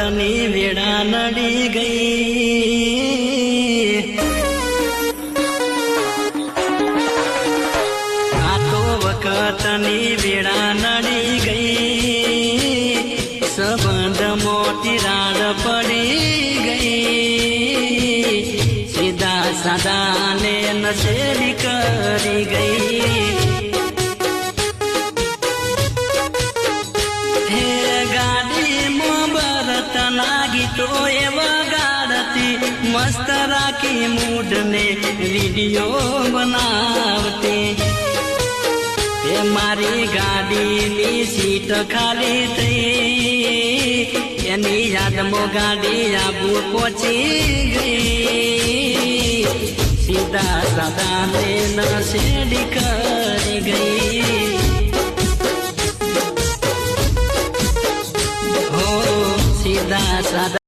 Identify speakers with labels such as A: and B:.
A: વખતની વેળા નડી ગઈ આ તો વખતની વેળા નડી ગઈ સંબંધ મોટી રાડ પડી ગઈ સીધા સાદા ને નશેડી કરી ગઈ ગીતો એવા ગાડતી મસ્ત રાખી મૂડ ને વિડીયો બનાવતી એ મારી ગાડીની સીટ ખાલી થઈ એની યાદમાં ગાડી આબુ પહોંચી ગઈ સીધા સાદા ને નશેડી કરી ગઈ સીધા સાદા